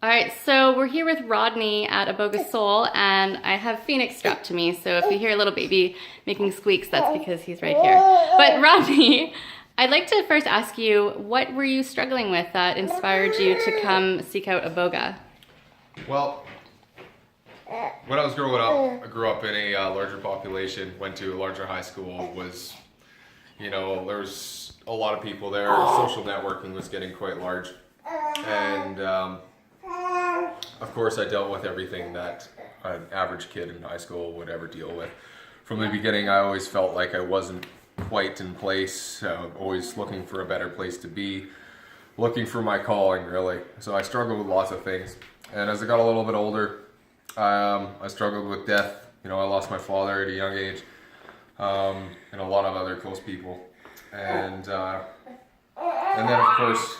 All right, so we're here with Rodney at IbogaSoul, and I have Phoenix strapped to me, so if you hear a little baby making squeaks, that's because he's right here. But Rodney, I'd like to first ask you, what were you struggling with that inspired you to come seek out Iboga? Well, when I was growing up, I grew up in a larger population, went to a larger high school, there was a lot of people there, social networking was getting quite large, and of course I dealt with everything that an average kid in high school would ever deal with. From the beginning, I always felt like I wasn't quite in place, always looking for a better place to be, looking for my calling, really. So I struggled with lots of things. And as I got a little bit older, I struggled with death. I lost my father at a young age, and a lot of other close people. And then, of course,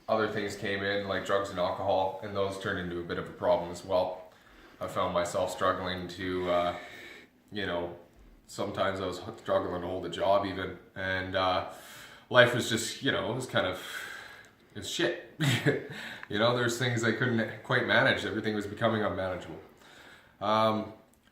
other things came in, like drugs and alcohol, and those turned into a bit of a problem as well. I found myself struggling to, sometimes I was struggling to hold a job even, and life was just, it's shit. There's things I couldn't quite manage. Everything was becoming unmanageable.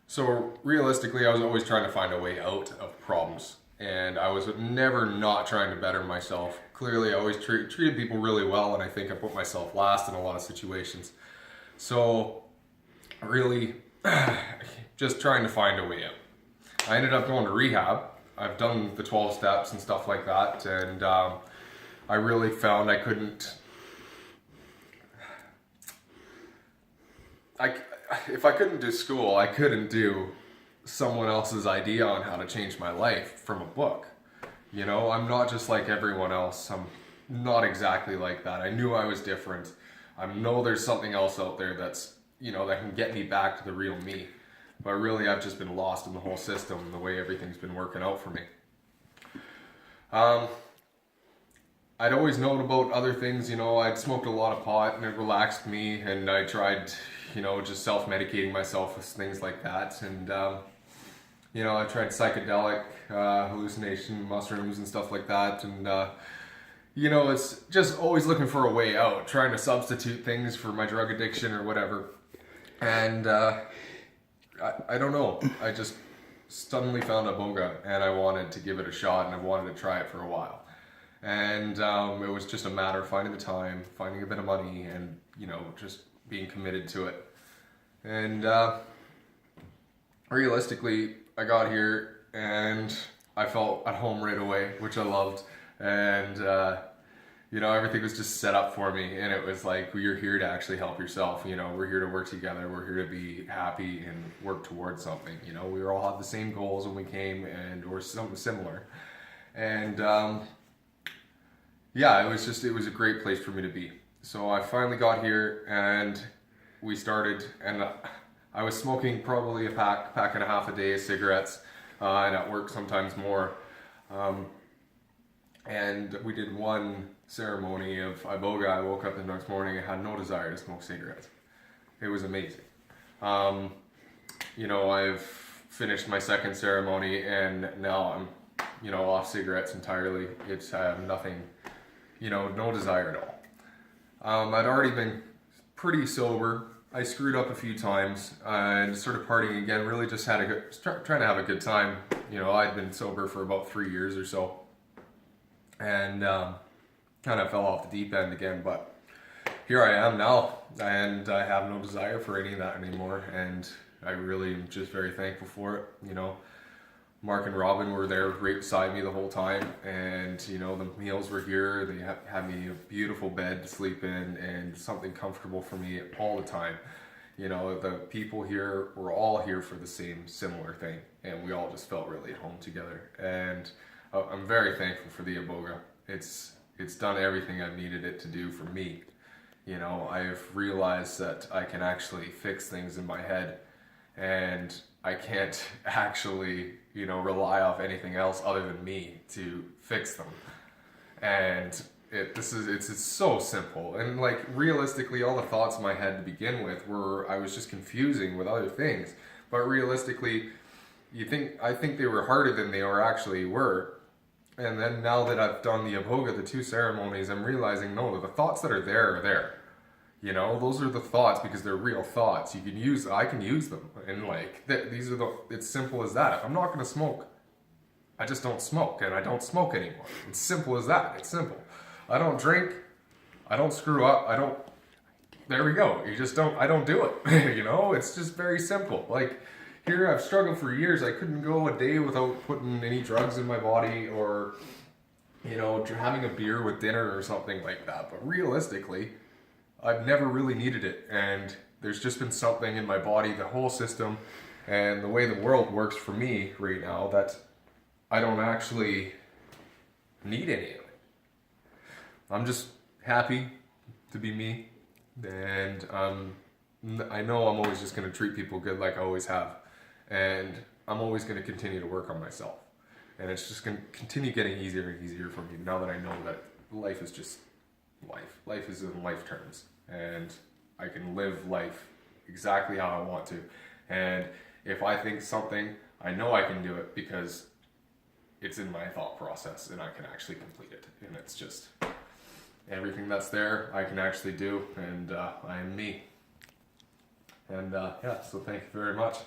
So realistically, I was always trying to find a way out of problems, and I was never not trying to better myself. Clearly, I always treated people really well, and I think I put myself last in a lot of situations. So really, just trying to find a way out. I ended up going to rehab. I've done the 12 steps and stuff like that, and I really found I couldn't. If I couldn't do school, I couldn't do someone else's idea on how to change my life from a book. I'm not just like everyone else. I'm not exactly like that. I knew I was different. I know there's something else out there that's, that can get me back to the real me. But really, I've just been lost in the whole system and the way everything's been working out for me. I'd always known about other things, I'd smoked a lot of pot and it relaxed me, and I tried, just self-medicating myself with things like that. And, I tried psychedelic, hallucination, mushrooms and stuff like that. And, it's just always looking for a way out, trying to substitute things for my drug addiction or whatever. And I don't know, I just suddenly found Iboga, and I wanted to give it a shot, and I wanted to try it for a while. And it was just a matter of finding the time, finding a bit of money, and, just being committed to it. And realistically, I got here and I felt at home right away, which I loved. And, everything was just set up for me. And it was like, you're here to actually help yourself. We're here to work together. We're here to be happy and work towards something. We all had the same goals when we came, or something similar. And, it was a great place for me to be. So I finally got here and we started, and I was smoking probably a pack and a half a day of cigarettes, and at work sometimes more. And we did one ceremony of Iboga. I woke up the next morning and had no desire to smoke cigarettes. It was amazing. I've finished my second ceremony and now I'm, off cigarettes entirely. It's nothing, no desire at all. I'd already been pretty sober. I screwed up a few times and started partying again. Really just trying to have a good time. I'd been sober for about 3 years or so, and kind of fell off the deep end again. But here I am now, and I have no desire for any of that anymore. And I really am just very thankful for it. Mark and Robin were there right beside me the whole time, and the meals were here. They had me a beautiful bed to sleep in and something comfortable for me all the time. The people here were all here for the similar thing, and we all just felt really at home together. And I'm very thankful for the Iboga. It's done everything I've needed it to do for me. I've realized that I can actually fix things in my head, and I can't actually, rely off anything else other than me to fix them. And it's so simple. And like realistically, all the thoughts in my head to begin with I was just confusing with other things. But realistically, I think they were harder than they actually were. And then now that I've done the Iboga, the 2 ceremonies, I'm realizing, no, the thoughts that are there are there. You know, those are the thoughts because they're real thoughts. I can use them. And like, it's simple as that. If I'm not going to smoke, I just don't smoke, and I don't smoke anymore. It's simple as that. It's simple. I don't drink. I don't screw up. There we go. I don't do it. You know, it's just very simple. Like, here I've struggled for years. I couldn't go a day without putting any drugs in my body or, you know, having a beer with dinner or something like that. But realistically, I've never really needed it. And there's just been something in my body, the whole system, and the way the world works for me right now that I don't actually need any of it. I'm just happy to be me. And I know I'm always just going to treat people good like I always have. And I'm always going to continue to work on myself. And it's just going to continue getting easier and easier for me now that I know that life is just life. Life is in life terms. And I can live life exactly how I want to. And if I think something, I know I can do it because it's in my thought process and I can actually complete it. And it's just everything that's there I can actually do, and I am me. And yeah, so thank you very much.